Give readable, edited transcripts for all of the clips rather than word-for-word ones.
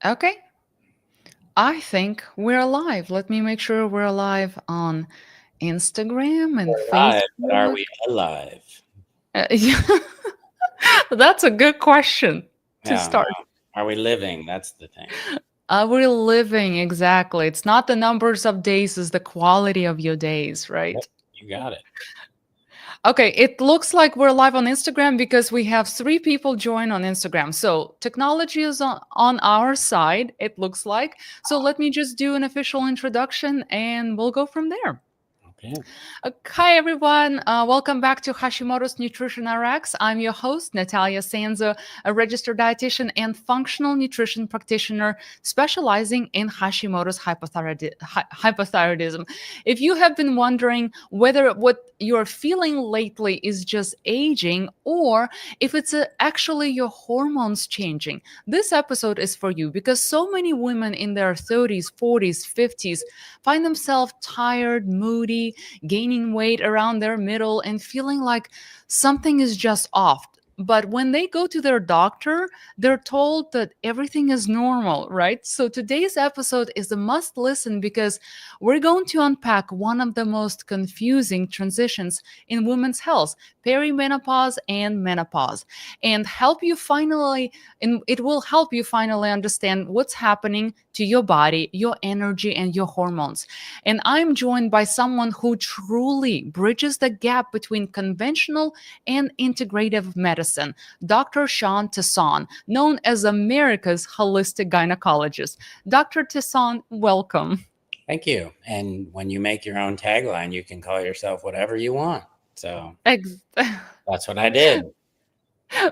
Okay, I think we're alive. Let me make sure we're alive on Instagram and We're alive, but are Facebook. we alive? Yeah, that's a good question to Yeah, start. well, are we living? That's the thing. Are we living exactly? It's not the numbers of days, it's the quality of your days, Yep, right? you got it. Okay, it looks like we're live on Instagram because we have three people join on Instagram. So technology is on our side, it looks like. So let me just do an official introduction and we'll go from there. Okay. Hi, everyone. Welcome back to Hashimoto's Nutrition RX. I'm your host, Natalia Sanzo, a registered dietitian and functional nutrition practitioner specializing in Hashimoto's hypothyroidism. If you have been wondering whether what you're feeling lately is just aging or if it's actually your hormones changing, this episode is for you because so many women in their 30s, 40s, 50s find themselves tired, moody, gaining weight around their middle, and feeling like something is just off. But when they go to their doctor, they're told that everything is normal, right? So today's episode is a must listen because we're going to unpack one of the most confusing transitions in women's health, perimenopause and menopause, and it will help you finally understand what's happening to your body, your energy, and your hormones. And I'm joined by someone who truly bridges the gap between conventional and integrative medicine, Dr. Sean Tesson, known as America's holistic gynecologist. Dr. Tesson, welcome. Thank you. And when you make your own tagline, you can call yourself whatever you want. So Ex- that's what I did.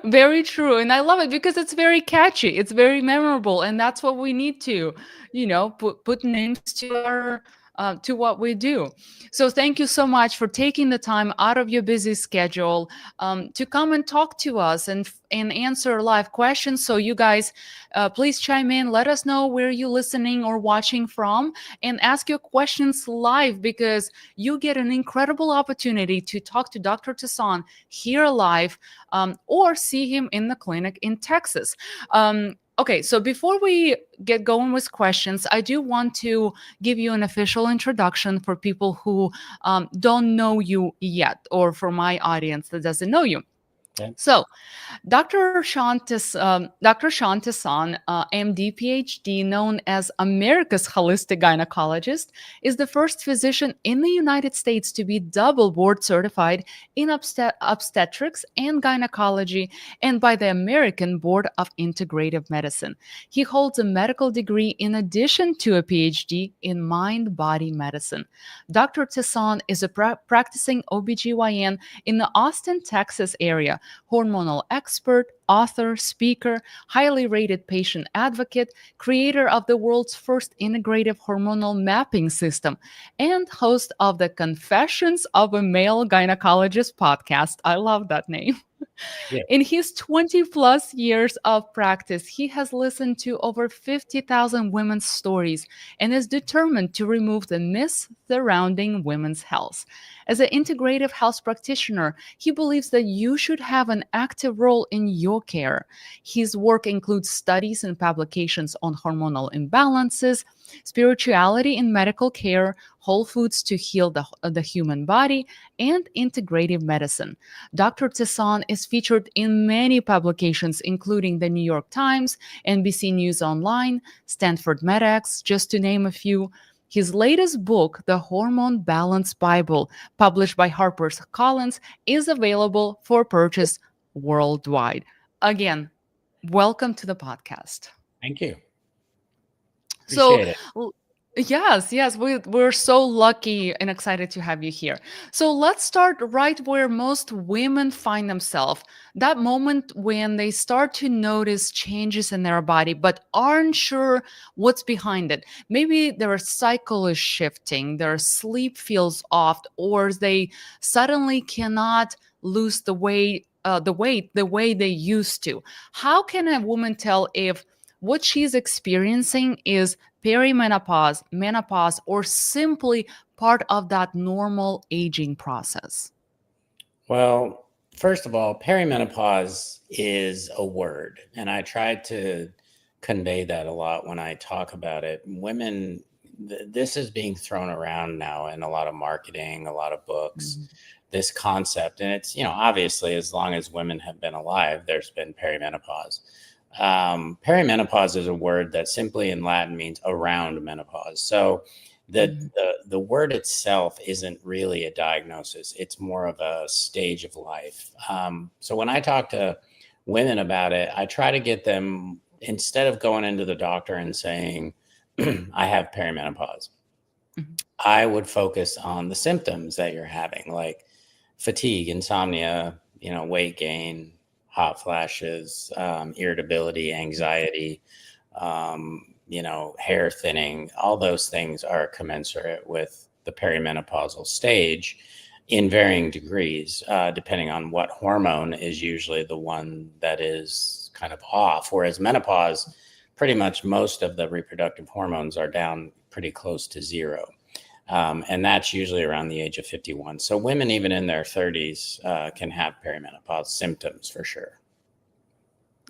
Very true. And I love it because it's very catchy. It's very memorable. And that's what we need to, put names to what we do. So thank you so much for taking the time out of your busy schedule to come and talk to us and answer live questions. So you guys, please chime in. Let us know where you're listening or watching from, and ask your questions live because you get an incredible opportunity to talk to Dr. Tassan here live, or see him in the clinic in Texas. Okay, so before we get going with questions, I do want to give you an official introduction for people who don't know you yet, or for my audience that doesn't know you. Okay. So, Dr. Sean Tesson, MD, PhD, known as America's holistic gynecologist, is the first physician in the United States to be double board certified in obstetrics and gynecology and by the American Board of Integrative Medicine. He holds a medical degree in addition to a PhD in mind body medicine. Dr. Tesson is a practicing OBGYN in the Austin, Texas area, hormonal expert, author, speaker, highly rated patient advocate, creator of the world's first integrative hormonal mapping system, and host of the Confessions of a Male Gynecologist podcast. I love that name. Yeah. In his 20 plus years of practice, he has listened to over 50,000 women's stories and is determined to remove the myths surrounding women's health. As an integrative health practitioner, he believes that you should have an active role in your care. His work includes studies and publications on hormonal imbalances, spirituality in medical care, whole foods to heal the human body, and integrative medicine. Dr. Tesson is featured in many publications, including the New York Times, NBC News Online, Stanford MedX, just to name a few. His latest book, The Hormone Balance Bible, published by HarperCollins, is available for purchase worldwide. Again, welcome to the podcast. Thank you. So, Appreciate it. yes, we're so lucky and excited to have you here. So, let's start right where most women find themselves, that moment when they start to notice changes in their body, but aren't sure what's behind it. Maybe their cycle is shifting, their sleep feels off, or they suddenly cannot lose the way they used to. How can a woman tell if what she's experiencing is perimenopause, menopause, or simply part of that normal aging process? Well, first of all, perimenopause is a word, and I tried to convey that a lot when I talk about it. Women, this is being thrown around now in a lot of marketing, a lot of books, Mhm. this concept. And it's, obviously, as long as women have been alive, there's been perimenopause. Perimenopause is a word that simply in Latin means around menopause. So Mhm. the word itself isn't really a diagnosis. It's more of a stage of life. So when I talk to women about it, I try to get them, instead of going into the doctor and saying, I have perimenopause, Mhm. I would focus on the symptoms that you're having, like fatigue, insomnia, weight gain, hot flashes, irritability, anxiety, hair thinning. All those things are commensurate with the perimenopausal stage in varying degrees, depending on what hormone is usually the one that is kind of off. Whereas menopause, pretty much most of the reproductive hormones are down pretty close to zero. And that's usually around the age of 51. So women, even in their 30s, can have perimenopause symptoms for sure.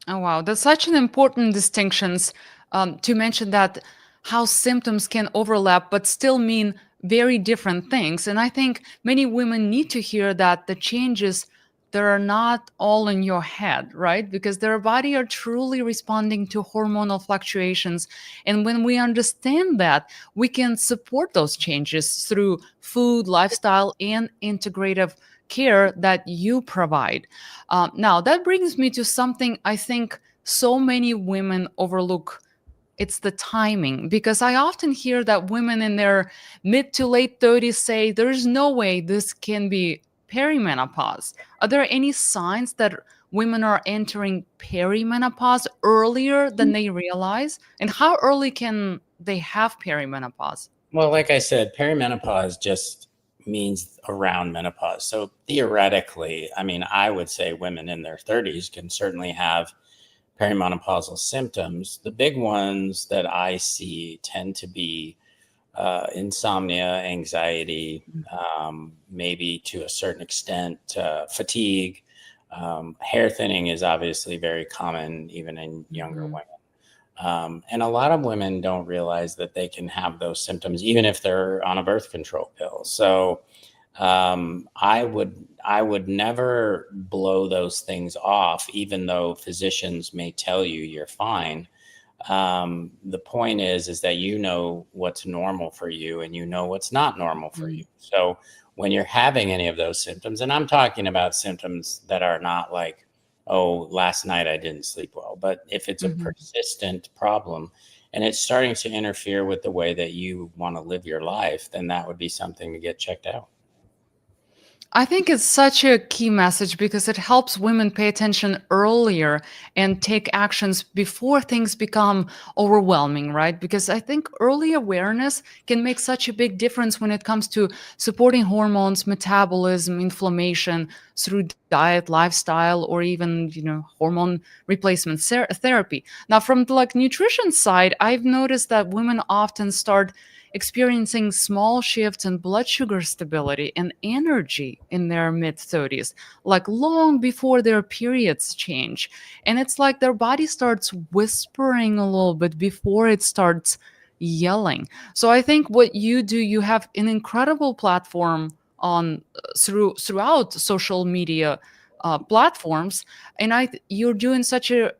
Oh, wow. That's such an important distinctions to mention that how symptoms can overlap but still mean very different things. And I think many women need to hear that the changes that are not all in your head, right? Because their body are truly responding to hormonal fluctuations. And when we understand that, we can support those changes through food, lifestyle, and integrative care that you provide. Now, that brings me to something I think so many women overlook. It's the timing, because I often hear that women in their mid to late 30s say there's no way this can be perimenopause. Are there any signs that women are entering perimenopause earlier than they realize? And how early can they have perimenopause? Well, like I said, perimenopause just means around menopause. So theoretically, I mean, I would say women in their 30s can certainly have perimenopausal symptoms. The big ones that I see tend to be insomnia, anxiety, maybe to a certain extent, fatigue. Hair thinning is obviously very common even in younger Mhm. women. And a lot of women don't realize that they can have those symptoms even if they're on a birth control pill. So I would never blow those things off, even though physicians may tell you you're fine. The point is that you know what's normal for you and you know what's not normal for you. Mhm. So when you're having any of those symptoms, and I'm talking about symptoms that are not like, oh, last night I didn't sleep well, but if it's a Mhm. persistent problem and it's starting to interfere with the way that you want to live your life, then that would be something to get checked out. I think it's such a key message because it helps women pay attention earlier and take actions before things become overwhelming, right? Because I think early awareness can make such a big difference when it comes to supporting hormones, metabolism, inflammation through diet, lifestyle, or even, hormone replacement therapy. Now, from the nutrition side, I've noticed that women often start experiencing small shifts in blood sugar stability and energy in their mid 30s, like long before their periods change. And it's like their body starts whispering a little bit before it starts yelling. So I think what you do, you have an incredible platform on throughout social media platforms, and you're doing such an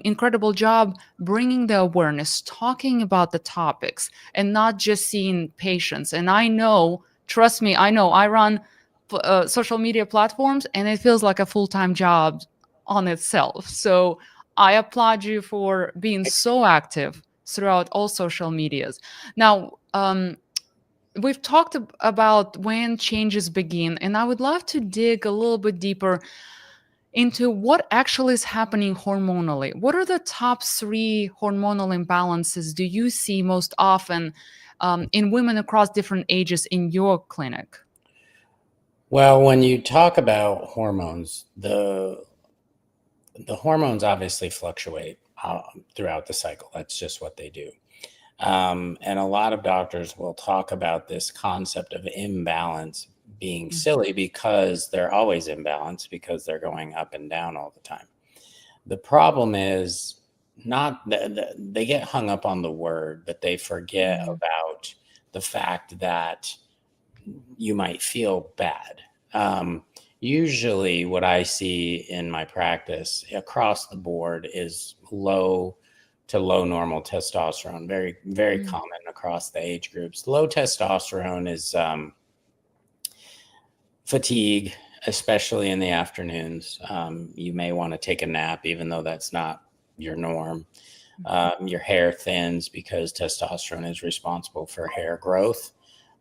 incredible job bringing the awareness, talking about the topics, and not just seeing patients. And I know, trust me, I know I run social media platforms and it feels like a full time job on itself. So I applaud you for being so active throughout all social medias. Now, we've talked about when changes begin, and I would love to dig a little bit deeper into what actually is happening hormonally. What are the top three hormonal imbalances do you see most often in women across different ages in your clinic? Well, when you talk about hormones, the hormones obviously fluctuate throughout the cycle. That's just what they do. And a lot of doctors will talk about this concept of imbalance being silly because they're always imbalanced because they're going up and down all the time. The problem is not they get hung up on the word, but they forget Mhm. about the fact that you might feel bad. Usually, what I see in my practice across the board is low to low normal testosterone, very, very Mm. common across the age groups. Low testosterone is fatigue, especially in the afternoons. You may want to take a nap, even though that's not your norm. Your hair thins because testosterone is responsible for hair growth.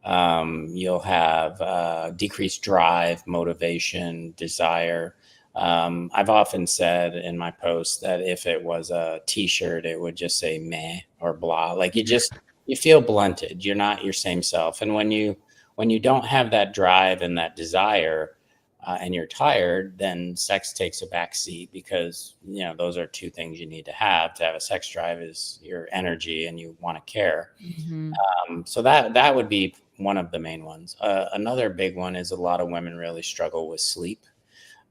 You'll have decreased drive, motivation, desire. I've often said in my posts that if it was a T-shirt, it would just say "meh" or "blah." Like you feel blunted. You're not your same self. And when you don't have that drive and that desire, and you're tired, then sex takes a back seat because those are two things you need to have a sex drive is your energy and you want to care. Mhm. So that would be one of the main ones. Another big one is a lot of women really struggle with sleep.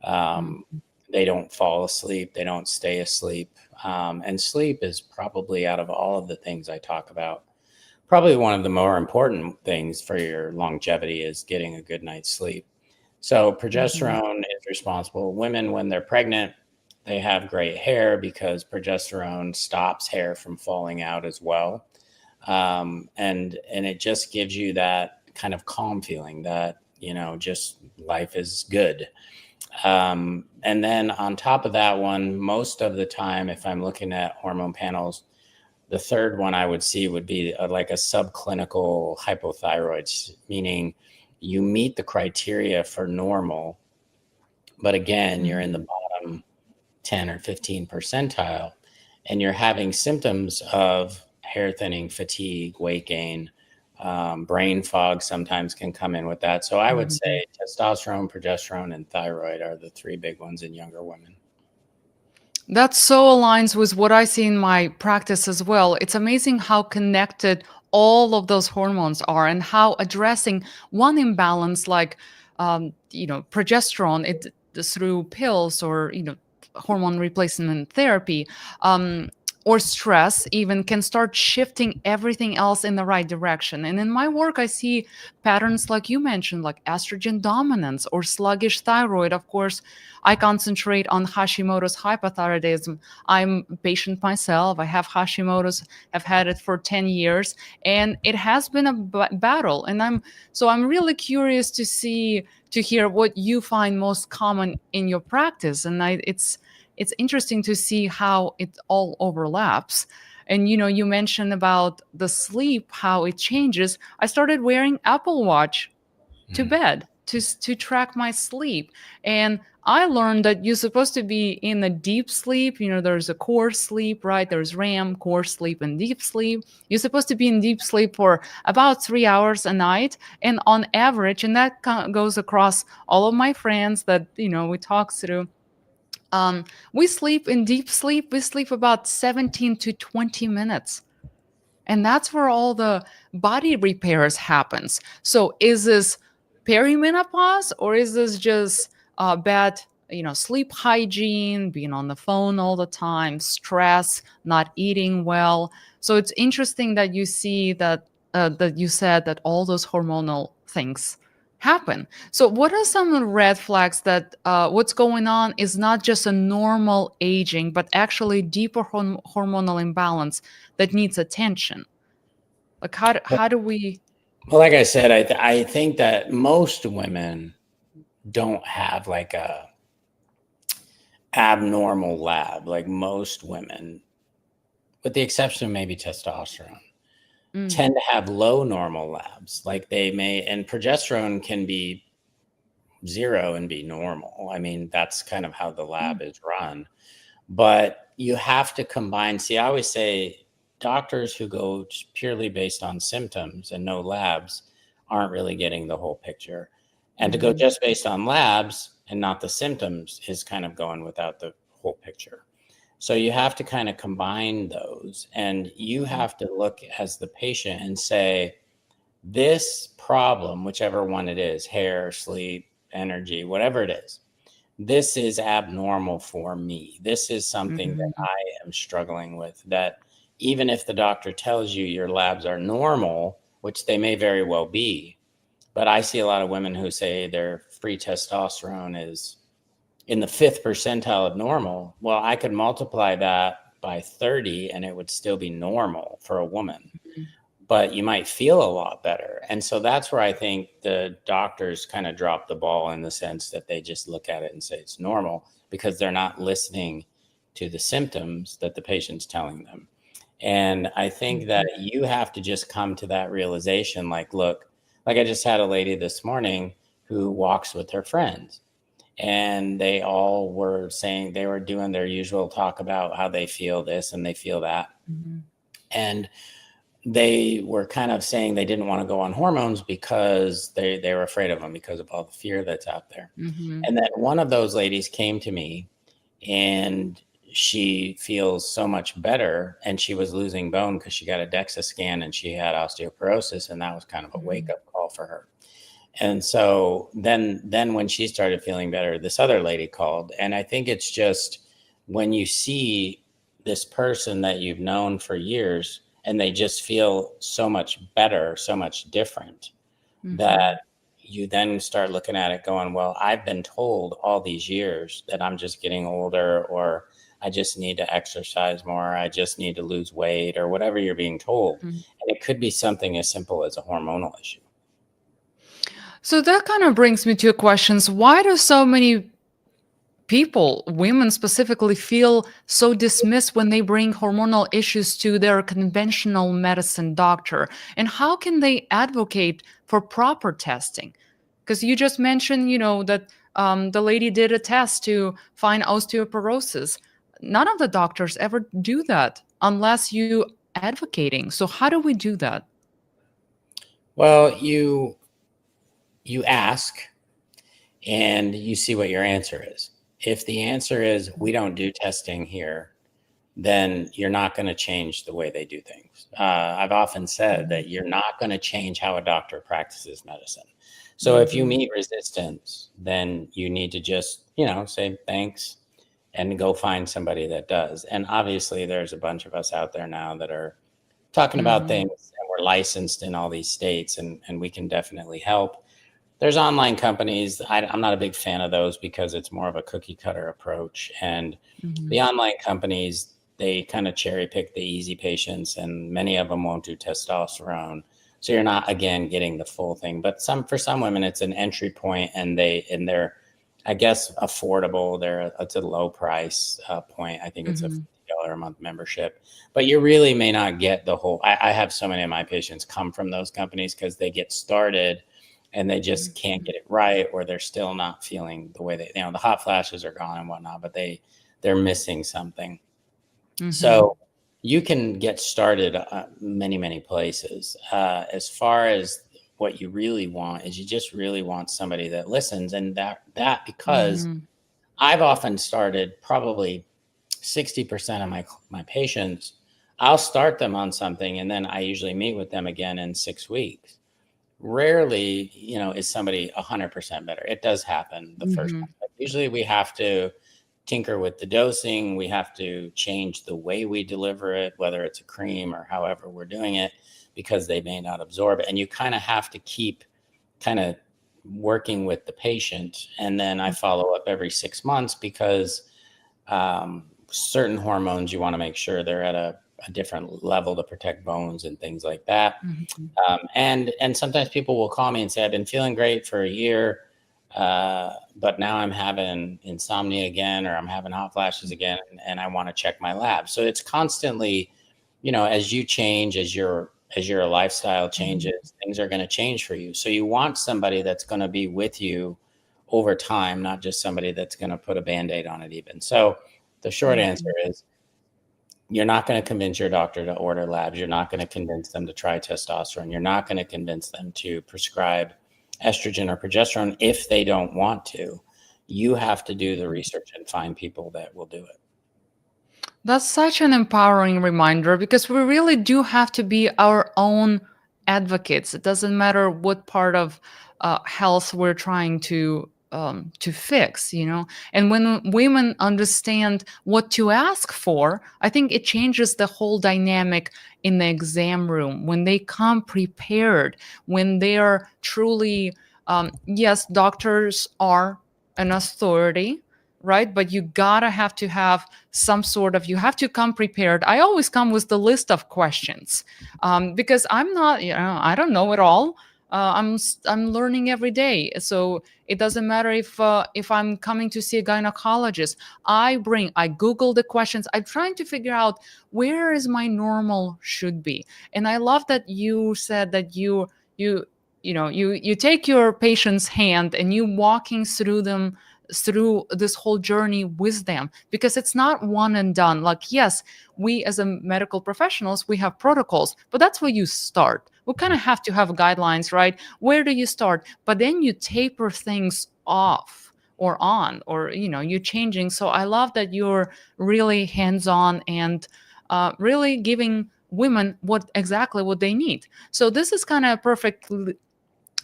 Um, Mhm. they don't fall asleep, they don't stay asleep, and sleep is probably out of all of the things I talk about, probably one of the more important things for your longevity is getting a good night's sleep. So Mhm. progesterone is responsible. Women, when they're pregnant, they have great hair because progesterone stops hair from falling out as well, and it just gives you that kind of calm feeling that just life is good. And then on top of that one, most of the time, if I'm looking at hormone panels, the third one I would see would be like a subclinical hypothyroid, meaning you meet the criteria for normal, but again, you're in Mhm. the bottom 10 or 15 percentile, and you're having symptoms of hair thinning, fatigue, weight gain, brain fog sometimes can come in with that. So I would Mhm. say testosterone, progesterone, and thyroid are the three big ones in younger women. That so aligns with what I see in my practice as well. It's amazing how connected all of those hormones are and how addressing one imbalance like progesterone through pills or hormone replacement therapy, um, or stress even can start shifting everything else in the right direction. And in my work I see patterns like you mentioned, like estrogen dominance or sluggish thyroid. Of course, I concentrate on Hashimoto's hypothyroidism. I'm a patient myself. I have Hashimoto's. I've had it for 10 years, and it has been a battle. And I'm really curious to hear what you find most common in your practice. And it's interesting to see how it all overlaps. And you mentioned about the sleep, how it changes. I started wearing Apple Watch to Mhm. bed to track my sleep. And I learned that you're supposed to be in a deep sleep. There's a core sleep, right? There's REM, core sleep, and deep sleep. You're supposed to be in deep sleep for about 3 hours a night. And on average, and that goes across all of my friends that we talk through, um, we sleep in deep sleep, we sleep about 17 to 20 minutes, and that's where all the body repairs happens. So is this perimenopause, or is this just bad sleep hygiene, being on the phone all the time, stress, not eating well? So it's interesting that you see that you said that all those hormonal things happen. So what are some of the red flags that what's going on is not just a normal aging but actually deeper hormonal imbalance that needs attention? Like how do we? Well, like I said, I think that most women don't have like a abnormal lab. Like most women, with the exception of maybe testosterone, Mm, tend to have low normal labs. Like they may, and progesterone can be zero and be normal. I mean, that's kind of how the mm, lab is run. But you have to combine. See, I always say doctors who go purely based on symptoms and no labs aren't really getting the whole picture. And to go mhm, just based on labs and not the symptoms is kind of going without the whole picture. So you have to kind of combine those, and you mhm, have to look as the patient and say, this problem, whichever one it is, hair, sleep, energy, whatever it is, this is abnormal for me. This is something that Mhm. I am struggling with. That even if the doctor tells you your labs are normal, which they may very well be, but I see a lot of women who say their free testosterone is in the fifth percentile of normal. Well, I could multiply that by 30 and it would still be normal for a woman, Mhm. but you might feel a lot better. And so that's where I think the doctors kind of drop the ball, in the sense that they just look at it and say it's normal, because they're not listening to the symptoms that the patient's telling them. And I think that Mhm. you have to just come to that realization, like, look, like I just had a lady this morning who walks with her friends, and they all were saying they were doing their usual talk about how they feel this and they feel that. Mhm. And they were kind of saying they didn't want to go on hormones because they were afraid of them, because of all the fear that's out there. Mhm. And then one of those ladies came to me, and she feels so much better, and she was losing bone because she got a DEXA scan and she had osteoporosis, and that was kind of a wake Mhm. up call for her. And so then when she started feeling better, this other lady called. And I think it's just when you see this person that you've known for years and they just feel so much better, so much different, that Mhm. you then start looking at it going, well, I've been told all these years that I'm just getting older, or I just need to exercise more, I just need to lose weight, or whatever you're being told. Mhm. And it could be something as simple as a hormonal issue. So that kind of brings me to questions. Why do so many people, women specifically, feel so dismissed when they bring hormonal issues to their conventional medicine doctor? And how can they advocate for proper testing? Because you just mentioned, that the lady did a test to find osteoporosis. None of the doctors ever do that unless you advocating. So how do we do that? Well, you ask and you see what your answer is. If the answer is we don't do testing here, then you're not going to change the way they do things. I've often said Mhm. that you're not going to change how a doctor practices medicine. So if you Mhm. meet resistance, then you need to just, say thanks and go find somebody that does. And obviously, there's a bunch of us out there now that are talking about Mhm. things, and we're licensed in all these states, and we can definitely help. There's online companies. I'm not a big fan of those because it's more of a cookie cutter approach. And Mhm. the online companies, they kind of cherry pick the easy patients, and many of them won't do testosterone. So you're not, again, getting the full thing. But for some women, it's an entry point, and they're, I guess, affordable. It's a low price point. I think it's a Mhm. $50 a month membership, but you really may not get the whole. I have so many of my patients come from those companies because they get started and they just can't Mhm. get it right, or they're still not feeling the way the hot flashes are gone and whatnot, but they're missing something. Mhm. So you can get started many places. As far as what you really want is, you just really want somebody that listens, and that because Mhm. I've often started probably 60% of my patients. I'll start them on something, and then I usually meet with them again in 6 weeks. Rarely, is somebody 100% better. It does happen the first Mhm. time, but usually we have to tinker with the dosing. We have to change the way we deliver it, whether it's a cream or however we're doing it, because they may not absorb it. And you kind of have to keep kind of working with the patient. And then I follow up every 6 months, because certain hormones, you want to make sure they're at a different level to protect bones and things like that. Mhm. And sometimes people will call me and say, I've been feeling great for a year, but now I'm having insomnia again, or I'm having hot flashes again, and I want to check my lab. So it's constantly, as you change, as your lifestyle Mhm. changes, things are going to change for you. So you want somebody that's going to be with you over time, not just somebody that's going to put a band-aid on it even. So the short answer Mhm. is, you're not going to convince your doctor to order labs. You're not going to convince them to try testosterone. You're not going to convince them to prescribe estrogen or progesterone if they don't want to. You have to do the research and find people that will do it. That's such an empowering reminder because we really do have to be our own advocates. It doesn't matter what part of health we're trying to to fix, you know. And when women understand what to ask for, I think it changes the whole dynamic in the exam room when they come prepared, when they are truly, yes, doctors are an authority, right? But you gotta have to have some sort of, you have to come prepared. I always come with the list of questions, because I'm not, you know, I don't know it all. I'm learning every day, so it doesn't matter if I'm coming to see a gynecologist. I Google the questions. I'm trying to figure out where is my normal should be. And I love that you said that you you take your patient's hand and you walking through them through this whole journey with them, because it's not one and done. Like, yes, we as a medical professionals, we have protocols, but that's where you start. We kind of have to have guidelines, right? Where do you start? But then you taper things off or on, or you're changing. So I love that you're really hands-on and really giving women what they need. So this is kind of a perfect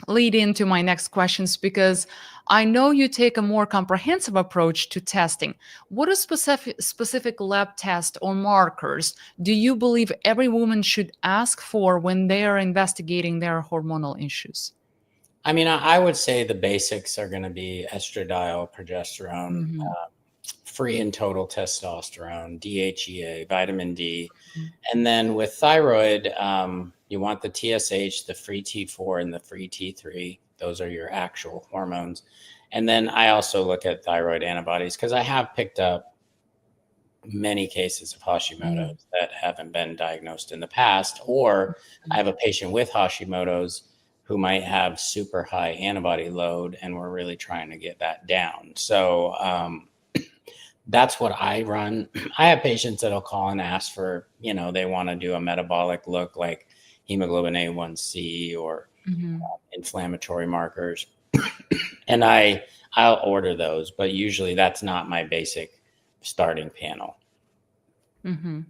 lead into my next questions, because I know you take a more comprehensive approach to testing. What are specific lab tests or markers do you believe every woman should ask for when they are investigating their hormonal issues? I mean, I would say the basics are going to be estradiol, progesterone, Hmm. free and total testosterone, DHEA, vitamin D. And then with thyroid, you want the TSH, the free T4, and the free T3. Those are your actual hormones. And then I also look at thyroid antibodies because I have picked up many cases of Hashimoto's that haven't been diagnosed in the past, or I have a patient with Hashimoto's who might have super high antibody load, and we're really trying to get that down. So that's what I run. I have patients that'll call and ask for, they want to do a metabolic look like hemoglobin A1C or Hmm. inflammatory markers, and I'll order those, but usually that's not my basic starting panel. Hmm.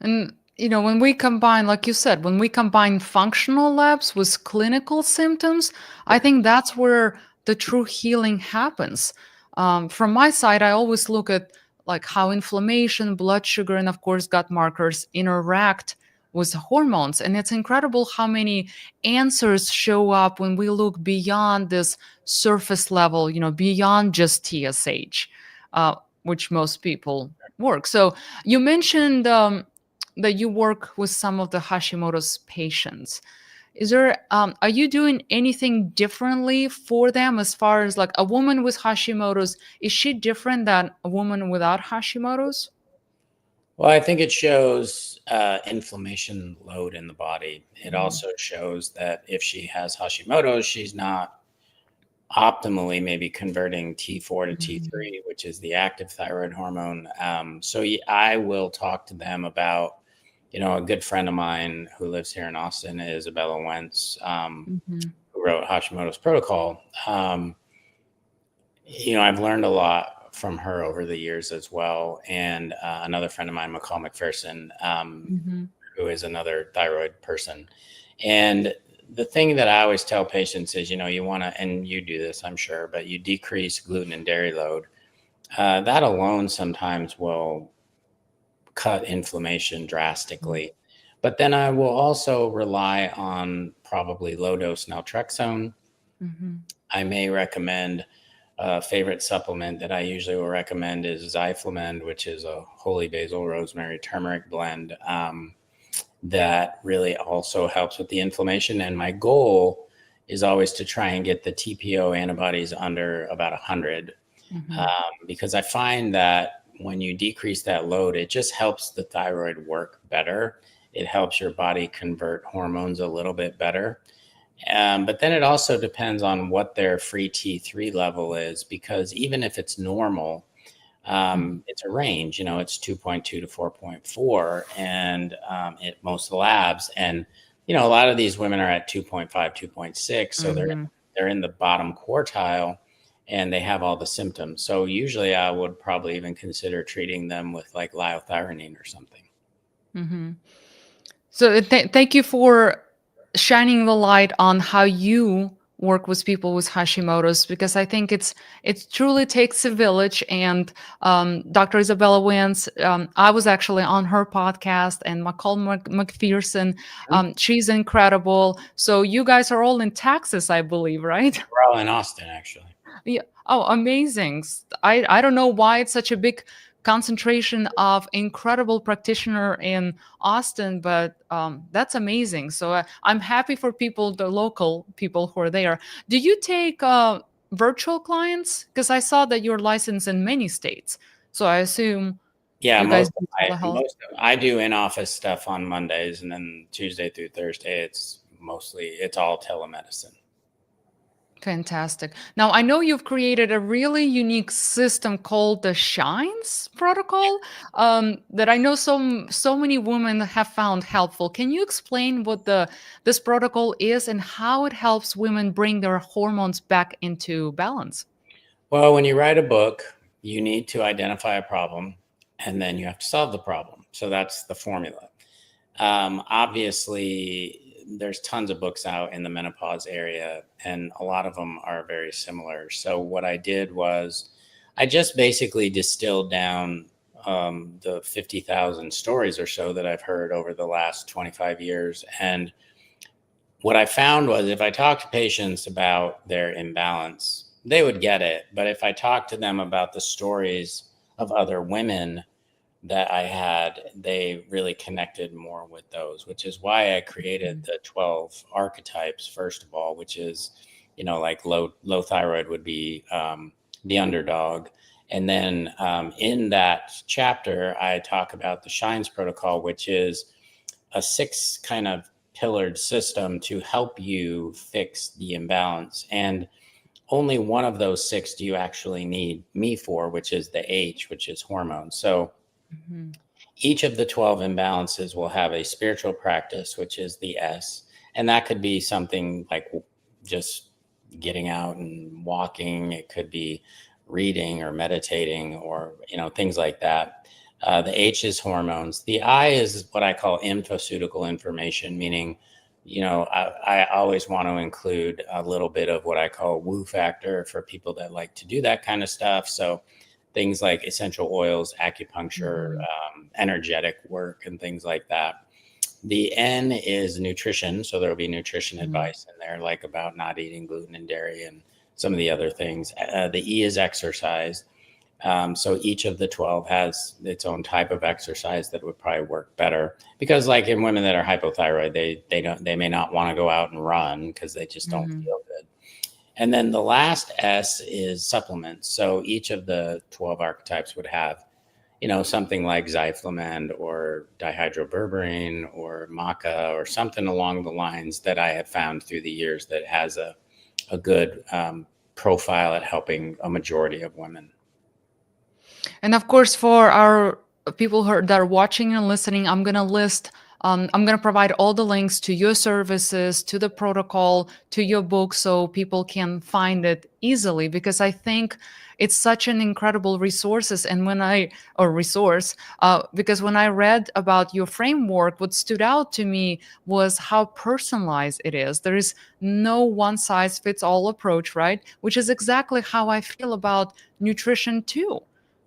And when we combine, like you said, when we combine functional labs with clinical symptoms, I think that's where the true healing happens. From my side, I always look at like how inflammation, blood sugar, and of course gut markers interact with hormones. And it's incredible how many answers show up when we look beyond this surface level, beyond just TSH, which most people work. So you mentioned that you work with some of the Hashimoto's patients. Are you doing anything differently for them, as far as like a woman with Hashimoto's? Is she different than a woman without Hashimoto's? Well, I think it shows inflammation load in the body. It Mhm. also shows that if she has Hashimoto's, she's not optimally maybe converting T4 to Mhm. T3, which is the active thyroid hormone. I will talk to them about, a good friend of mine who lives here in Austin, Isabella Wentz, Mhm. who wrote Hashimoto's Protocol. I've learned a lot from her over the years as well. And another friend of mine, McCall McPherson, Mhm. who is another thyroid person. And the thing that I always tell patients is, you want to, and you do this, I'm sure, but you decrease gluten and dairy load. That alone sometimes will cut inflammation drastically. But then I will also rely on probably low dose naltrexone. Mhm. I may recommend a favorite supplement that I usually will recommend is Zyflamend, which is a holy basil, rosemary, turmeric blend. That really also helps with the inflammation. And my goal is always to try and get the TPO antibodies under about 100, Mhm. because I find that when you decrease that load, it just helps the thyroid work better. It helps your body convert hormones a little bit better. But then it also depends on what their free T3 level is, because even if it's normal, Mhm. it's a range, it's 2.2 to 4.4, and at most of the labs. And, a lot of these women are at 2.5, 2.6. So Mhm. they're in the bottom quartile and they have all the symptoms. So usually I would probably even consider treating them with like liothyronine or something. Mhm. So thank you for shining the light on how you work with people with Hashimoto's because I think it truly takes a village. And Dr. Isabella Wentz, I was actually on her podcast, and McCall McPherson, she's incredible. So you guys are all in Texas, I believe, right? We're all in Austin, actually. Yeah. Oh, amazing. I don't know why it's such a big concentration of incredible practitioner in Austin, but that's amazing. So I'm happy for people, the local people who are there. Do you take virtual clients? Because I saw that you're licensed in many states. So I assume Yeah, you guys do telehealth. I do in office stuff on Mondays, and then Tuesday through Thursday, it's all telemedicine. Fantastic. Now, I know you've created a really unique system called the Shines protocol that I know so many women have found helpful. Can you explain what the this protocol is and how it helps women bring their hormones back into balance? Well, when you write a book, you need to identify a problem, and then you have to solve the problem. So that's the formula. Obviously, there's tons of books out in the menopause area, and a lot of them are very similar. So what I did was I just basically distilled down the 50,000 stories or so that I've heard over the last 25 years. And what I found was if I talked to patients about their imbalance, they would get it. But if I talked to them about the stories of other women that I had, they really connected more with those, which is why I created the 12 archetypes, first of all, which is, like low thyroid would be the underdog. And then in that chapter, I talk about the Shines protocol, which is a 6 kind of pillared system to help you fix the imbalance. And only one of those 6 do you actually need me for, which is the H, which is hormones. So Mhm. each of the 12 imbalances will have a spiritual practice, which is the S. And that could be something like just getting out and walking. It could be reading or meditating or, things like that. The H is hormones. The I is what I call infoceutical information, meaning, I always want to include a little bit of what I call woo factor for people that like to do that kind of stuff. So things like essential oils, acupuncture, Mhm. energetic work, and things like that. The N is nutrition. So there will be nutrition Mhm. advice in there, like about not eating gluten and dairy and some of the other things. The E is exercise. So each of the 12 has its own type of exercise that would probably work better because like in women that are hypothyroid, they may not want to go out and run because they just don't Mhm. feel good. And then the last S is supplements. So each of the 12 archetypes would have, something like Zyflamend or dihydroberberine or maca or something along the lines that I have found through the years that has a good profile at helping a majority of women. And of course, for our people that are watching and listening, I'm going to provide all the links to your services, to the protocol, to your book, so people can find it easily. Because I think it's such an incredible resources. And or resource, because when I read about your framework, what stood out to me was how personalized it is. There is no one size fits all approach, right? Which is exactly how I feel about nutrition too,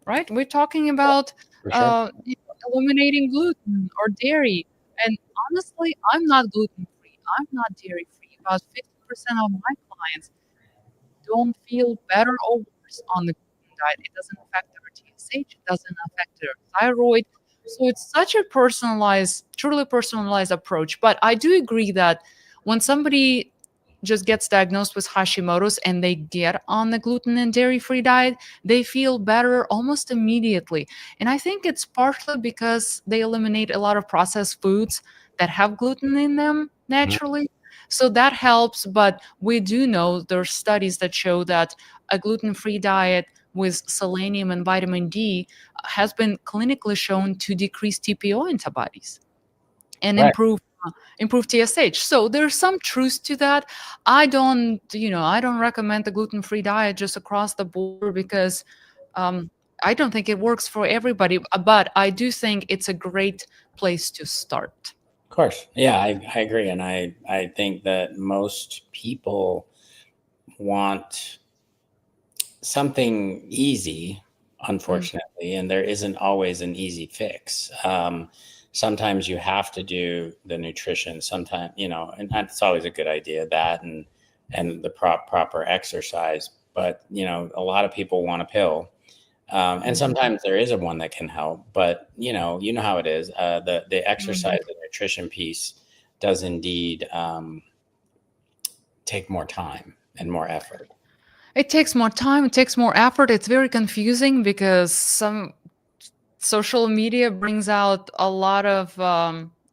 right? We're talking about For sure. eliminating gluten or dairy. And honestly, I'm not gluten free. I'm not dairy free. About 50% of my clients don't feel better or worse on the gluten diet. It doesn't affect their TSH, it doesn't affect their thyroid. So it's such a personalized, truly personalized approach. But I do agree that when somebody just gets diagnosed with Hashimoto's and they get on the gluten and dairy free diet, they feel better almost immediately. And I think it's partially because they eliminate a lot of processed foods that have gluten in them Mhm. naturally. So that helps. But we do know there's studies that show that a gluten free diet with selenium and vitamin D has been clinically shown to decrease TPO antibodies and Right. improve TSH. So there's some truth to that. I don't recommend the gluten-free diet just across the board because um, I don't think it works for everybody. But I do think it's a great place to start. Of course. Yeah, I agree. And I think that most people want something easy, unfortunately, and there isn't always an easy fix. Sometimes you have to do the nutrition. Sometimes, and that's always a good idea. That and the proper exercise. But a lot of people want a pill, and Mhm. sometimes there is a one that can help. But you know how it is. The exercise Mhm. and nutrition piece does indeed take more time and more effort. It takes more time, it takes more effort. It's very confusing because some social media brings out a lot of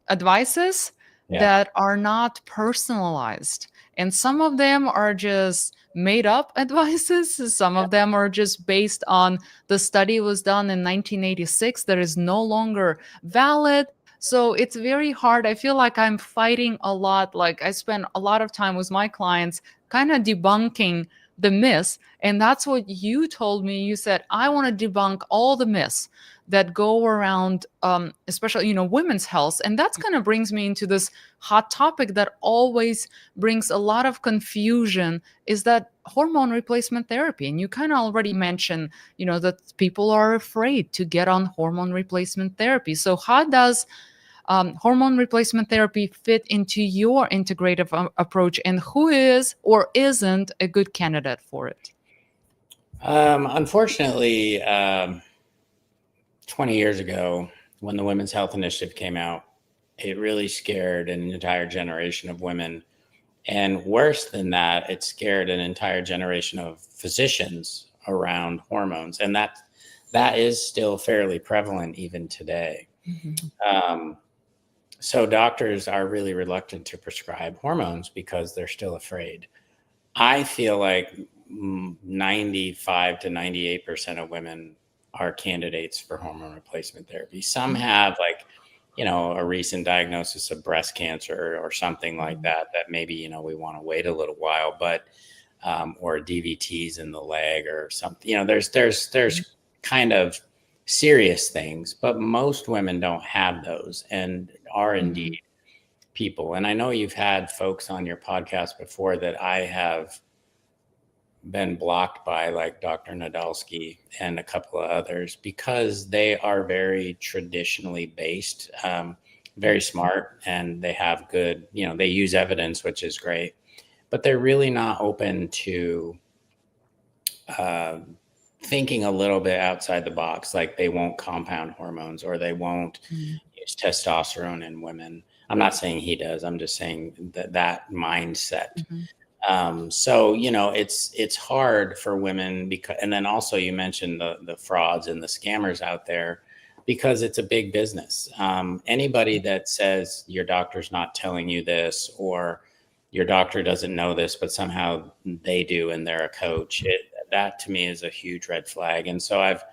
advices Yeah. that are not personalized. And some of them are just made up advices. Some of them are just based on the study was done in 1986 that is no longer valid. So it's very hard. I feel like I'm fighting a lot. Like I spend a lot of time with my clients kind of debunking the myths. And that's what you told me. You said, I want to debunk all the myths that go around, especially women's health. And that's kind of brings me into this hot topic that always brings a lot of confusion, is that hormone replacement therapy. And you kind of already mentioned that people are afraid to get on hormone replacement therapy. So how does hormone replacement therapy fit into your integrative approach, and who is or isn't a good candidate for it? Unfortunately, 20 years ago, when the Women's Health Initiative came out, it really scared an entire generation of women. And worse than that, it scared an entire generation of physicians around hormones. And that is still fairly prevalent even today. Mhm. Um, so doctors are really reluctant to prescribe hormones because they're still afraid. I feel like 95 to 98% of women are candidates for hormone replacement therapy. Some have a recent diagnosis of breast cancer or something like Mhm. that maybe, we want to wait a little while, but, or DVTs in the leg or something, there's kind of serious things, but most women don't have those and are Mhm. indeed people. And I know you've had folks on your podcast before that I have been blocked by, like Dr. Nadolsky and a couple of others, because they are very traditionally based, very smart, and they have good, they use evidence, which is great, but they're really not open to uh, thinking a little bit outside the box. Like they won't compound hormones or they won't Mhm. use testosterone in women. I'm not saying he does. I'm just saying that mindset. Mhm. So it's hard for women because, and then also you mentioned the frauds and the scammers out there, because it's a big business. Anybody that says your doctor's not telling you this, or your doctor doesn't know this, but somehow they do and they're a coach, that to me is a huge red flag. And so I've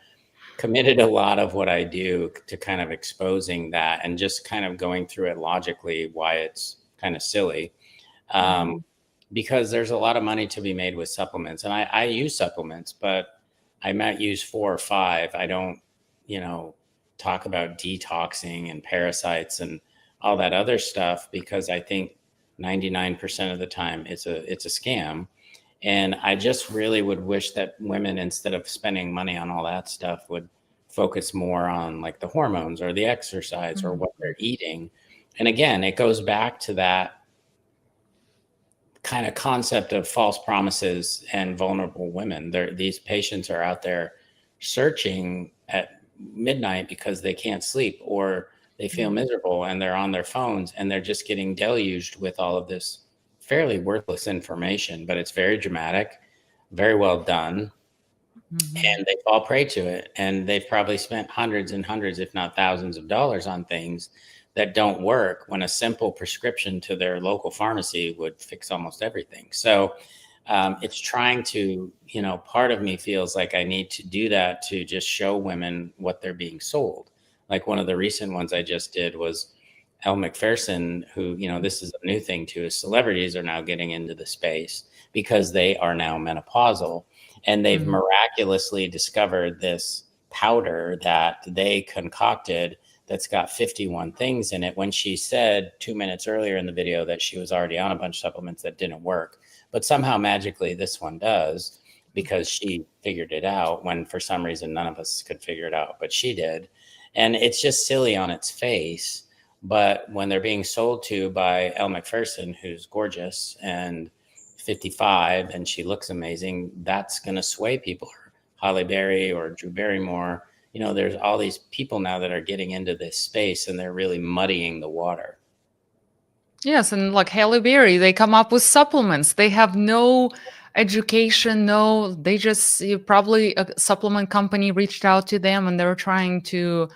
committed a lot of what I do to kind of exposing that and just kind of going through it logically, why it's kind of silly. Um, Mhm. because there's a lot of money to be made with supplements. And I use supplements, but I might use 4 or 5. I don't, you know, talk about detoxing and parasites and all that other stuff, because I think 99% of the time it's a scam. And I just really would wish that women, instead of spending money on all that stuff, would focus more on like the hormones or the exercise or what Mhm. they're eating. And again, it goes back to that kind of concept of false promises and vulnerable women. These patients are out there searching at midnight because they can't sleep or they feel Mhm. miserable, and they're on their phones and they're just getting deluged with all of this fairly worthless information, but it's very dramatic, very well done, Mhm. and they fall prey to it. And they've probably spent hundreds and hundreds, if not thousands of dollars on things that don't work, when a simple prescription to their local pharmacy would fix almost everything. So it's trying to, part of me feels like I need to do that to just show women what they're being sold. Like one of the recent ones I just did was Elle McPherson, who, this is a new thing too, is celebrities are now getting into the space because they are now menopausal, and they've Mhm. miraculously discovered this powder that they concocted that's got 51 things in it, when she said 2 minutes earlier in the video that she was already on a bunch of supplements that didn't work. but somehow magically this one does, because she figured it out when for some reason none of us could figure it out, but she did. And it's just silly on its face. But when they're being sold to by Elle Macpherson, who's gorgeous and 55 and she looks amazing, that's going to sway people. Or Holly Berry or Drew Barrymore. There's all these people now that are getting into this space and they're really muddying the water. Yes, and like Halle Berry, they come up with supplements. They have no education, no, they just probably a supplement company reached out to them and they're trying to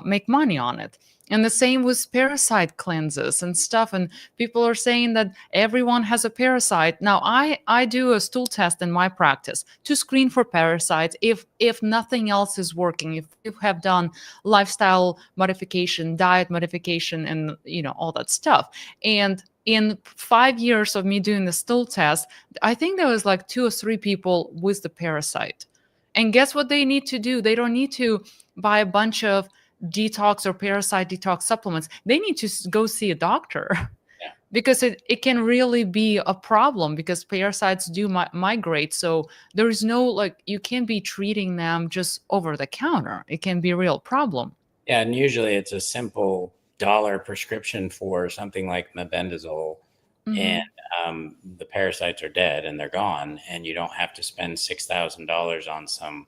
make money on it. And the same with parasite cleanses and stuff. And people are saying that everyone has a parasite. Now, I do a stool test in my practice to screen for parasites if nothing else is working. If you have done lifestyle modification, diet modification, and all that stuff. And in 5 years of me doing the stool test, I think there was like 2 or 3 people with the parasite. And guess what they need to do? They don't need to buy a bunch of detox or parasite detox supplements. They need to go see a doctor Yeah. because it can really be a problem because parasites do migrate. So there is no, like, you can't be treating them just over the counter. It can be a real problem. Yeah, and usually it's a simple dollar prescription for something like mebendazole, and Hmm. the parasites are dead and they're gone, and you don't have to spend $6,000 on some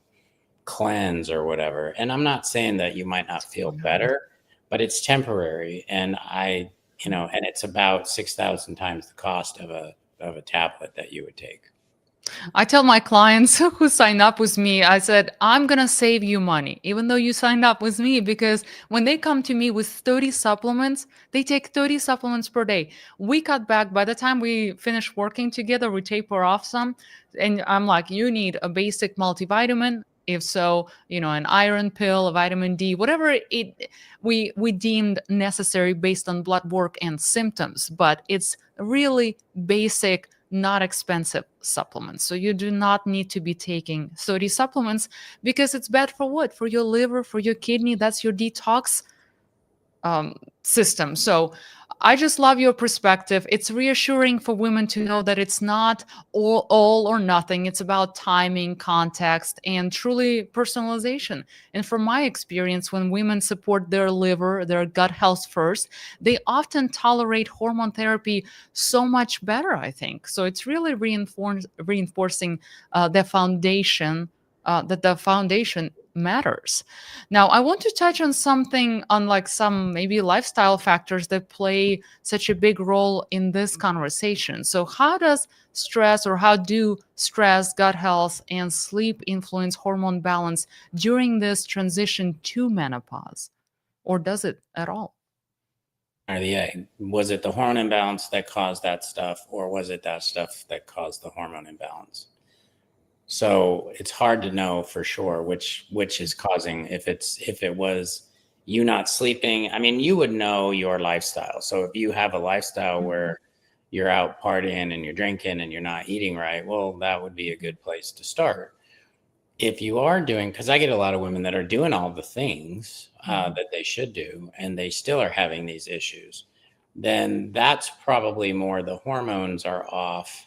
cleanse or whatever. And I'm not saying that you might not feel better, but it's temporary, and and it's about 6,000 times the cost of a tablet that you would take. I tell my clients who sign up with me, I said, I'm going to save you money, even though you signed up with me, because when they come to me with 30 supplements, they take 30 supplements per day. We cut back. By the time we finish working together, we taper off some. And I'm like, you need a basic multivitamin. If so, an iron pill, a vitamin D, whatever we deemed necessary based on blood work and symptoms. But it's really basic, not expensive supplements. So you do not need to be taking 30 supplements because it's bad for what? For your liver, for your kidney. That's your detox system. So I just love your perspective. It's reassuring for women to know that it's not all or nothing. It's about timing, context, and truly personalization. And from my experience, when women support their liver, their gut health first, they often tolerate hormone therapy so much better, I think. So it's really reinforcing the foundation, that the foundation matters. Now, I want to touch on something, on like some maybe lifestyle factors that play such a big role in this conversation. So, how does stress, or how do stress, gut health, and sleep influence hormone balance during this transition to menopause? Or does it at all? Or the egg? Was it the hormone imbalance that caused that stuff, or was it that stuff that caused the hormone imbalance? So it's hard to know for sure which is causing. If it was you not sleeping, I mean, you would know your lifestyle. So if you have a lifestyle Mhm. where you're out partying and you're drinking and you're not eating right, well, that would be a good place to start. If you are doing, because I get a lot of women that are doing all the things Mhm. that they should do, and they still are having these issues, then that's probably more the hormones are off.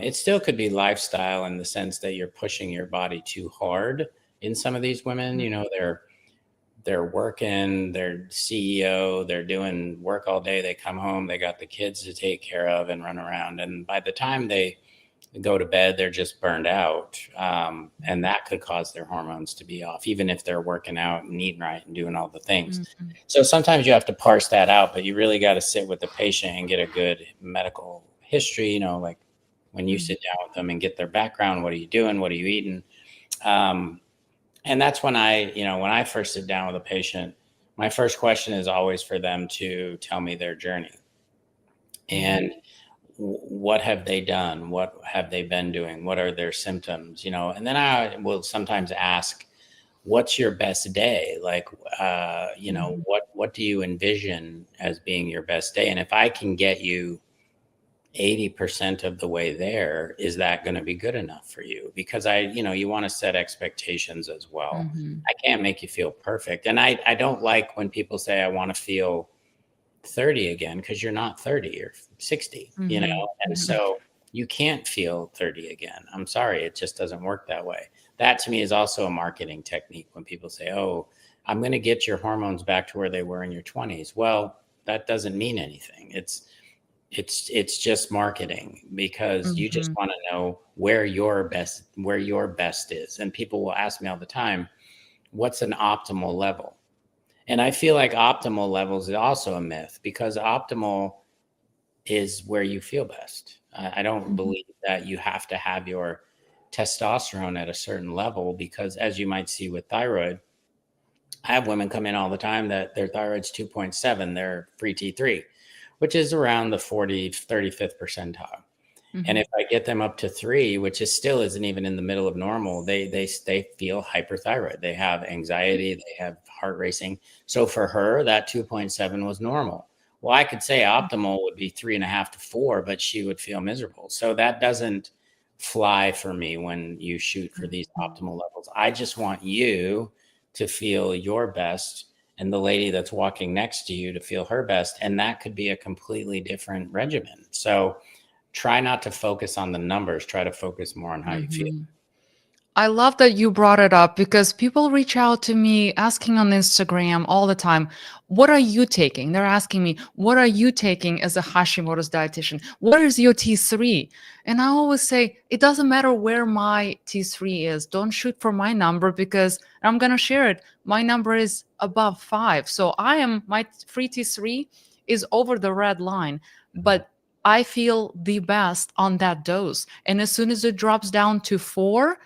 It still could be lifestyle in the sense that you're pushing your body too hard in some of these women. They're working, they're CEO, they're doing work all day. They come home, they got the kids to take care of and run around. And by the time they go to bed, they're just burned out. And that could cause their hormones to be off, even if they're working out and eating right and doing all the things. Mhm. So sometimes you have to parse that out, but you really got to sit with the patient and get a good medical history, like when you Mhm. sit down with them and get their background. What are you doing? What are you eating? Um, and that's when when I first sit down with a patient, my first question is always for them to tell me their journey. Mhm. And what have they done? What have they been doing? What are their symptoms? And then I will sometimes ask, what's your best day? Like, Mhm. what do you envision as being your best day? And if I can get you 80% of the way there, is that going to be good enough for you? Because you want to set expectations as well. Mhm. I can't make you feel perfect. And I don't like when people say, I want to feel 30 again, because you're not 30, you're 60, Mhm. and Mhm. so you can't feel 30 again. I'm sorry, it just doesn't work that way. That to me is also a marketing technique when people say, oh, I'm going to get your hormones back to where they were in your 20s. Well, that doesn't mean anything. It's just marketing, because you just Hmm. want to know where your best is. And people will ask me all the time, what's an optimal level? And I feel like optimal levels is also a myth, because optimal is where you feel best. I don't Hmm. believe that you have to have your testosterone at a certain level, because as you might see with thyroid, I have women come in all the time that their thyroid's 2.7, their free T3, which is around the 35th percentile. And Hmm. if I get them up to 3, which is still isn't even in the middle of normal, they feel hyperthyroid. They have anxiety, they have heart racing. So for her, that 2.7 was normal. Well, I could say optimal would be 3.5 to 4, but she would feel miserable. So that doesn't fly for me when you shoot for these Hmm. optimal levels. I just want you to feel your best, and the lady that's walking next to you to feel her best. And that could be a completely different regimen. So try not to focus on the numbers. Try to focus more on how you feel. Hmm. I love that you brought it up because people reach out to me asking on Instagram all the time, what are you taking? They're asking me, what are you taking as a Hashimoto's dietitian? What is your T3? And I always say, it doesn't matter where my T3 is. Don't shoot for my number because I'm going to share it. My number is above 5. So my free T3 is over the red line, but I feel the best on that dose. And as soon as it drops down to 4,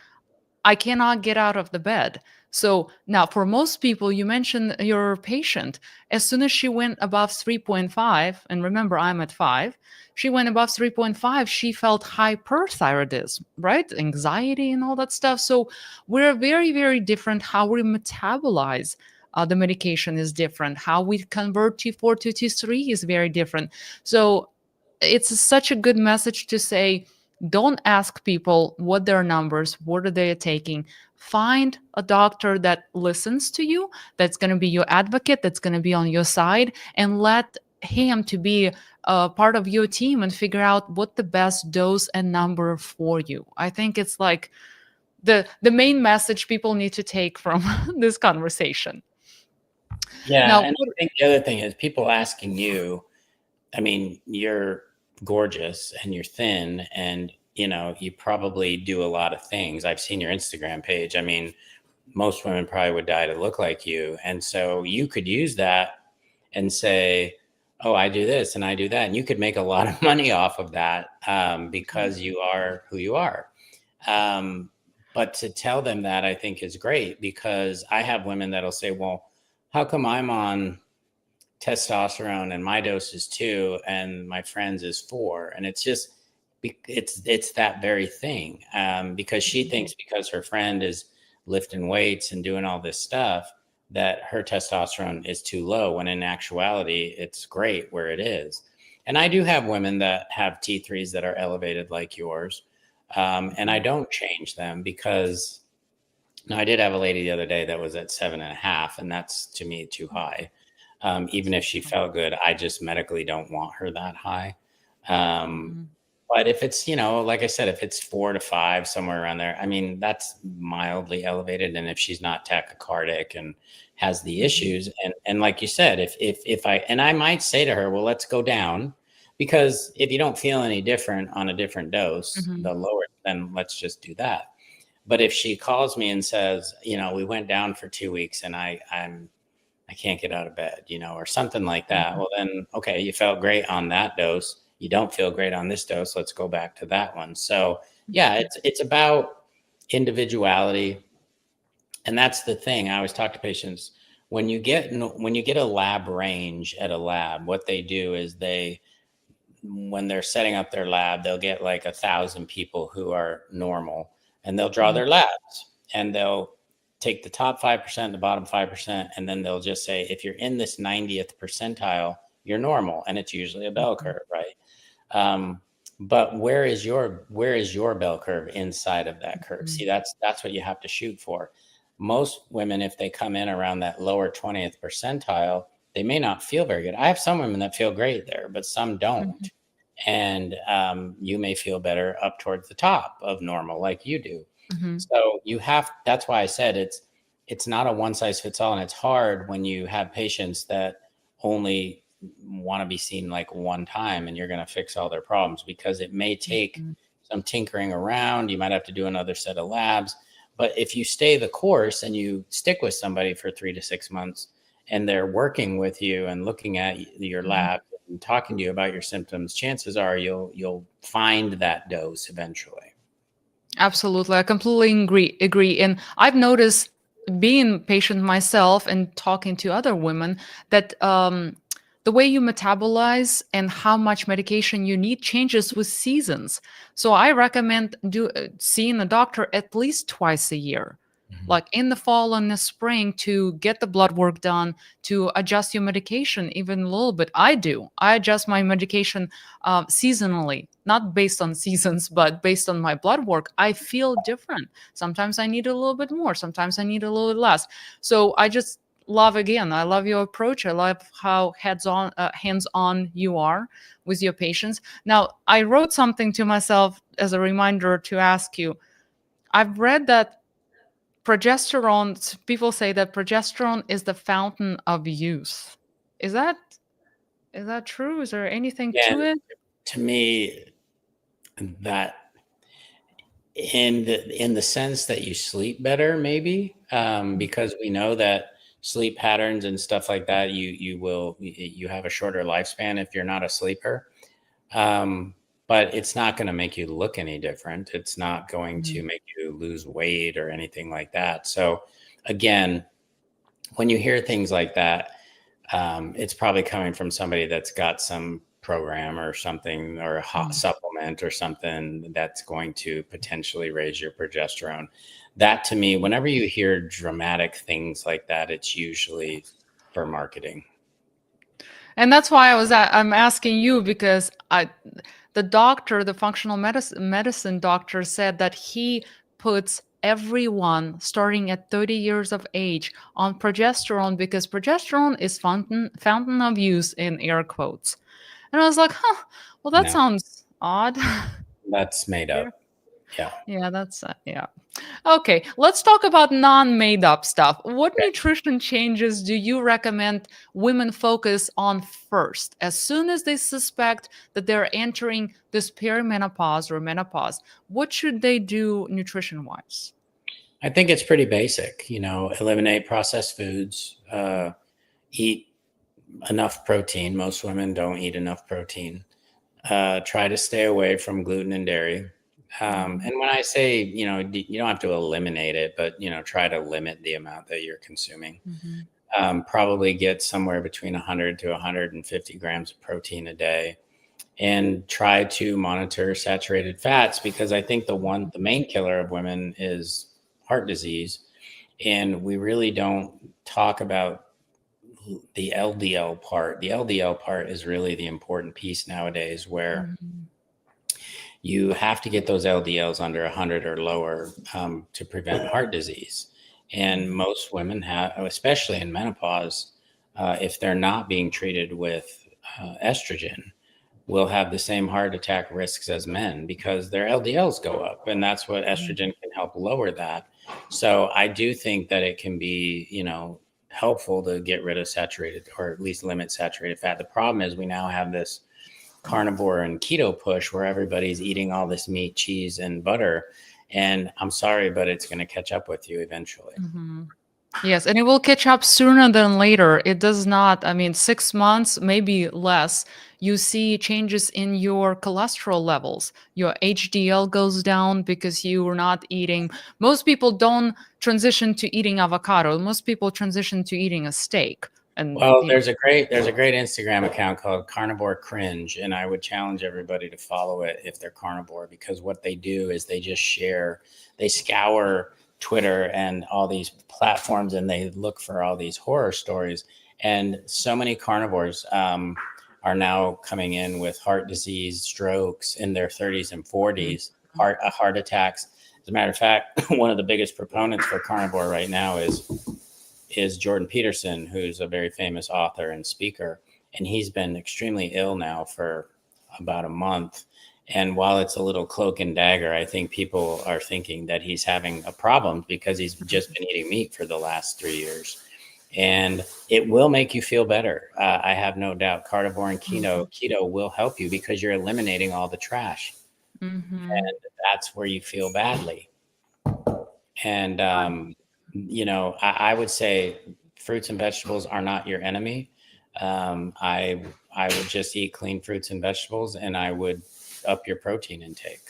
I cannot get out of the bed. So now, for most people, you mentioned your patient. As soon as she went above 3.5, and remember, I'm at 5, she went above 3.5, she felt hyperthyroidism, right? Anxiety and all that stuff. So we're very, very different. How we metabolize the medication is different. How we convert T4 to T3 is very different. So it's such a good message to say, don't ask people what their numbers, what are they taking. Find a doctor that listens to you, that's going to be your advocate, that's going to be on your side, and let him to be a part of your team and figure out what the best dose and number for you. I think it's like the main message people need to take from this conversation. Yeah. Now, And I think the other thing is people asking you, I mean, you're gorgeous and you're thin, and you probably do a lot of things. I've seen your Instagram page. I mean, most women probably would die to look like you. And so you could use that and say, oh, I do this and I do that. And you could make a lot of money off of that, because you are who you are. Um, but to tell them that, I think, is great, because I have women that'll say, well, how come I'm on testosterone and my dose is 2 and my friend's is 4? And it's just, it's that very thing, because she thinks because her friend is lifting weights and doing all this stuff that her testosterone is too low, when in actuality it's great where it is. And I do have women that have T3s that are elevated like yours, and I don't change them, because now I did have a lady the other day that was at 7.5, and that's to me too high. Even if she felt good, I just medically don't want her that high. Um, Mhm. but if it's, like I said, if it's 4 to 5, somewhere around there, I mean, that's mildly elevated. And if she's not tachycardic and has the Mhm. issues, and like you said, if I might say to her, well, let's go down, because if you don't feel any different on a different dose, Mhm. the lower, then let's just do that. But if she calls me and says, we went down for 2 weeks and I can't get out of bed, or something like that. Mhm. Well, then, okay, you felt great on that dose. You don't feel great on this dose. Let's go back to that one. So, yeah, Mhm. it's about individuality, and that's the thing. I always talk to patients, when you get a lab range at a lab, what they do is when they're setting up their lab, they'll get like 1,000 people who are normal, and they'll draw Mhm. their labs, and they'll take the top 5%, the bottom 5%, and then they'll just say, if you're in this 90th percentile, you're normal. And it's usually a bell Mhm. curve, right? Um, but where is your bell curve inside of that curve? See, Mhm. that's what you have to shoot for. Most women, if they come in around that lower 20th percentile, they may not feel very good. I have some women that feel great there, but some Mhm. don't. and you may feel better up towards the top of normal, like you do. Hmm. So that's why I said it's not a one size fits all. And it's hard when you have patients that only want to be seen like one time and you're going to fix all their problems, because it may take some tinkering around. You might have to do another set of labs. But if you stay the course and you stick with somebody for 3 to 6 months and they're working with you and looking at your Hmm. lab and talking to you about your symptoms, chances are you'll find that dose eventually. Absolutely. I completely agree. And I've noticed, being patient myself and talking to other women, that the way you metabolize and how much medication you need changes with seasons. So I recommend seeing a doctor at least twice a year, Mhm. like in the fall and the spring, to get the blood work done, to adjust your medication even a little bit. I adjust my medication seasonally, not based on seasons, but based on my blood work. I feel different. Sometimes I need a little bit more, sometimes I need a little bit less. So I just I love your approach. I love how hands on you are with your patients. Now, I wrote something to myself as a reminder to ask you. I've read that people say that progesterone is the fountain of youth. Is that is that true? Is there anything Yeah, to it? to me, that in the sense that you sleep better, maybe, because we know that sleep patterns and stuff like that, you have a shorter lifespan if you're not a sleeper. Um, but it's not going to make you look any different. It's not going to Mhm. make you lose weight or anything like that. So again, when you hear things like that, it's probably coming from somebody that's got some program or something, or a hot Mhm. supplement or something that's going to potentially raise your progesterone. That, to me, whenever you hear dramatic things like that, it's usually for marketing. And that's why I'm asking you, because the functional medicine doctor, said that he puts everyone starting at 30 years of age on progesterone, because progesterone is fountain of youth, in air quotes. And I was like, huh, well, that No, sounds odd. that's made Yeah. up. Yeah. Yeah, that's yeah. Okay, let's talk about non-made up stuff. What nutrition changes do you recommend women focus on first as soon as they suspect that they're entering this perimenopause or menopause? What should they do nutrition-wise? I think it's pretty basic. Eliminate processed foods, eat enough protein. Most women don't eat enough protein. Try to stay away from gluten and dairy. Mhm. And when I say, you don't have to eliminate it, but, try to limit the amount that you're consuming. Mhm. Probably get somewhere between 100 to 150 grams of protein a day, and try to monitor saturated fats, because I think the main killer of women is heart disease. And we really don't talk about the LDL part. The LDL part is really the important piece nowadays, where Mhm. you have to get those LDLs under 100 or lower, to prevent heart disease. And Mhm. most women have, especially in menopause, if they're not being treated with estrogen, will have the same heart attack risks as men, because their LDLs go up, and that's what Mhm. estrogen can help lower that. So I do think that it can be, helpful to get rid of saturated, or at least limit saturated fat. The problem is we now have this carnivore and keto push where everybody's eating all this meat, cheese, and butter. And I'm sorry, but it's going to catch up with you eventually. Mhm. Yes, and it will catch up sooner than later. It does not, I mean, 6 months, maybe less, you see changes in your cholesterol levels. Your HDL goes down because you are not eating. Most people don't transition to eating avocado. Most people transition to eating a steak. And, Well, there's a great Instagram account called Carnivore Cringe, and I would challenge everybody to follow it if they're carnivore, because what they do is they scour Twitter and all these platforms, and they look for all these horror stories. And so many carnivores are now coming in with heart disease, strokes in their 30s and 40s, heart attacks. As a matter of fact, one of the biggest proponents for carnivore right now is Jordan Peterson, who's a very famous author and speaker. And he's been extremely ill now for about a month. And while it's a little cloak and dagger, I think people are thinking that he's having a problem because he's just been eating meat for the last 3 years. And it will make you feel better. I have no doubt. Carnivore and keto will help you because you're eliminating all the trash, Mm-hmm. and that's where you feel badly. And I would say fruits and vegetables are not your enemy. I would just eat clean fruits and vegetables, and I would up your protein intake.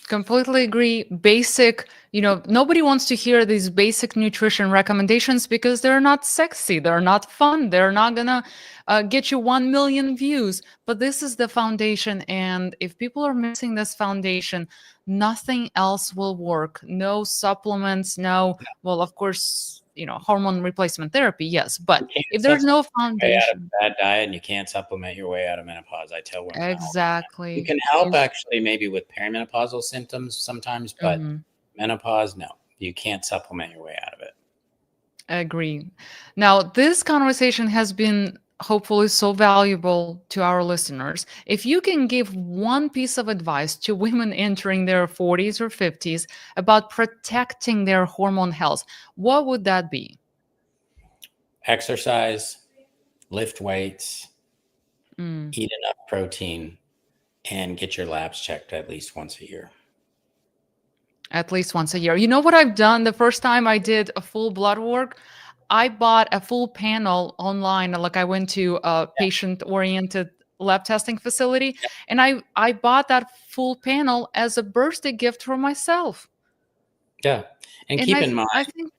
Completely agree. Basic, nobody wants to hear these basic nutrition recommendations because they're not sexy, they're not fun, they're not gonna get you 1 million views. But this is the foundation. And if people are missing this foundation, nothing else will work. No supplements, no, well, of course, hormone replacement therapy, yes. You But can't if there's no supplement your way out of foundation, a bad diet, and you can't supplement your way out of menopause. I tell women that all the time. You exactly. can help actually maybe with perimenopausal symptoms sometimes, but Mhm. menopause, no, you can't supplement your way out of it. Agree. Now, this conversation has been hopefully so valuable to our listeners. If you can give one piece of advice to women entering their 40s or 50s about protecting their hormone health, what would that be? Exercise, lift weights, Mm, eat enough protein, and get your labs checked at least once a year. at least once a year. You know what I've done the first time I did a full blood work? I bought a full panel online. Like I went to a Yeah, patient oriented lab testing facility yeah, and I bought that full panel as a birthday gift for myself. yeah. And And keep in mind, I think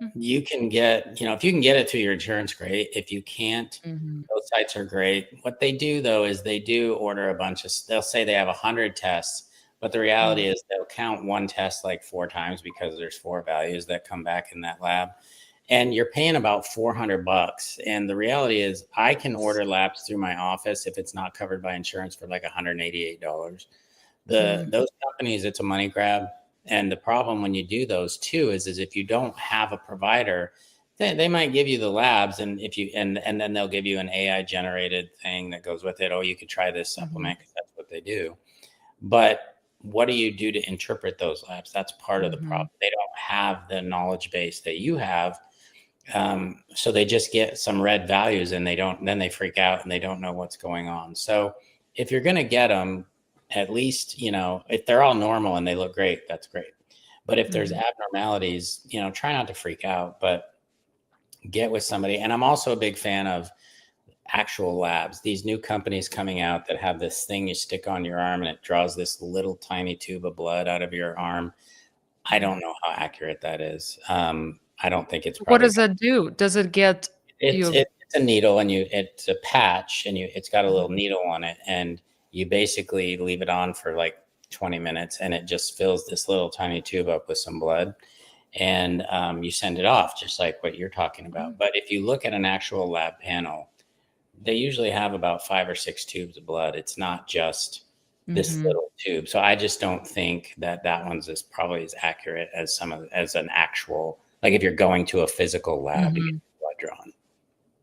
Mhm, you can get, if you can get it through your insurance, great. If you can't, mhm, those sites are great. What they do though is they do order a bunch of, they'll say they have 100 tests, but the reality mm, is they'll count one test like 4 times because there's 4 values that come back in that lab. And you're paying about $400. And the reality is I can order labs through my office if it's not covered by insurance for like $188. mm, Those companies, it's a money grab. And the problem when you do those too is if you don't have a provider, they might give you the labs, and if you and then they'll give you an AI generated thing that goes with it. Oh, you could try this mhm, supplement because that's what they do. But what do you do to interpret those labs? That's part of the mhm, problem. They don't have the knowledge base that you have, so they just get some red values, and they don't. Then they freak out and they don't know what's going on. So if you're going to get them, at least if they're all normal and they look great, that's great. But if there's mhm. abnormalities, try not to freak out, but get with somebody. And I'm also a big fan of actual labs. These new companies coming out that have this thing you stick on your arm and it draws this little tiny tube of blood out of your arm. I don't know how accurate that is. I don't think it's What probably. does that do? Does it get It's you? it's a needle, and it's a patch, and it's got a little Mhm, needle on it, and you basically leave it on for like 20 minutes, and it just fills this little tiny tube up with some blood, and you send it off, just like what you're talking about. But if you look at an actual lab panel, they usually have about 5 or 6 tubes of blood. It's not just this mhm. little tube. So I just don't think that that one's as probably as accurate as as an actual, like if you're going to a physical lab to get Mhm. blood drawn.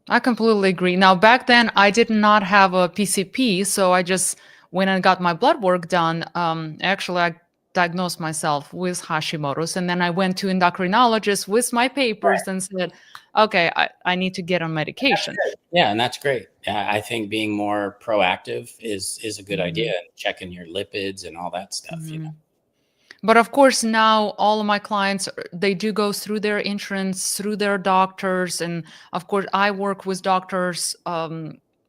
I completely agree. Now, back then, I did not have a PCP, so I just went and got my blood work done. Actually, I diagnosed myself with Hashimoto's, and then I went to endocrinologist with my papers and said, "Okay, I need to get on That's medication." good. Yeah, and that's great. I think being more proactive is a good idea, Mhm, and checking your lipids and all that stuff. mhm. But of course, now all of my clients, they do go through their insurance, through their doctors. And of course, I work with doctors,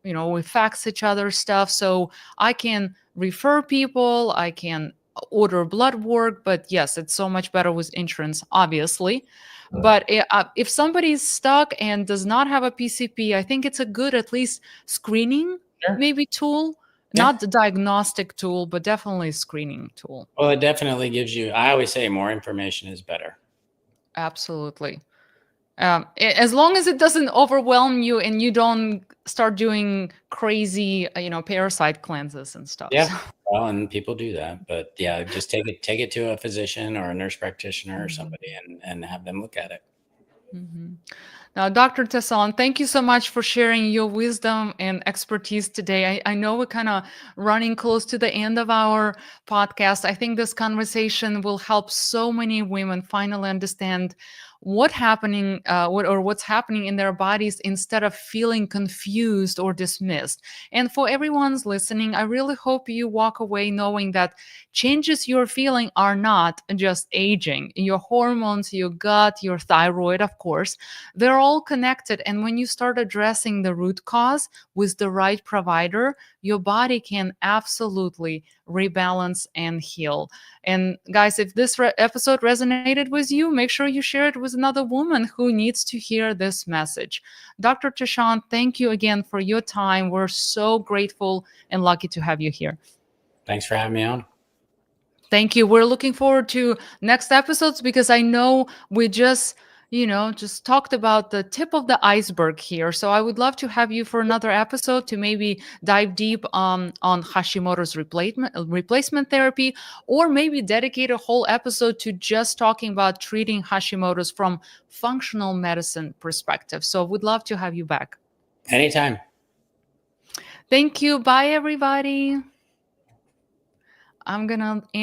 we fax each other stuff. So I can refer people, I can order blood work. But yes, it's so much better with insurance, obviously. But if somebody's stuck and does not have a PCP, I think it's a good, at least, screening Sure. maybe tool, Yeah. not the diagnostic tool, but definitely a screening tool. Well, it definitely gives you. I always say more information is better. Absolutely. As long as it doesn't overwhelm you and you don't start doing crazy, parasite cleanses and stuff. Yeah. Well, and people do that, but yeah, just take it to a physician or a nurse practitioner or Mhm, somebody, and have them look at it. mhm. Now, Dr. Tessalon, thank you so much for sharing your wisdom and expertise today. I know we're kind of running close to the end of our podcast. I think this conversation will help so many women finally understand what's happening in their bodies instead of feeling confused or dismissed. And for everyone's listening, I really hope you walk away knowing that changes you're feeling are not just aging. Your hormones, your gut, your thyroid, of course, they're all connected. And when you start addressing the root cause with the right provider, your body can absolutely rebalance and heal. And guys, if this episode resonated with you, make sure you share it with another woman who needs to hear this message. Dr. Tashan, thank you again for your time. We're so grateful and lucky to have you here. Thanks for having me on. Thank you. We're looking forward to next episodes because I know we just talked about the tip of the iceberg here. So I would love to have you for another episode to maybe dive deep on Hashimoto's replacement therapy, or maybe dedicate a whole episode to just talking about treating Hashimoto's from functional medicine perspective. So would love to have you back. Anytime. Thank you. Bye, everybody. I'm gonna end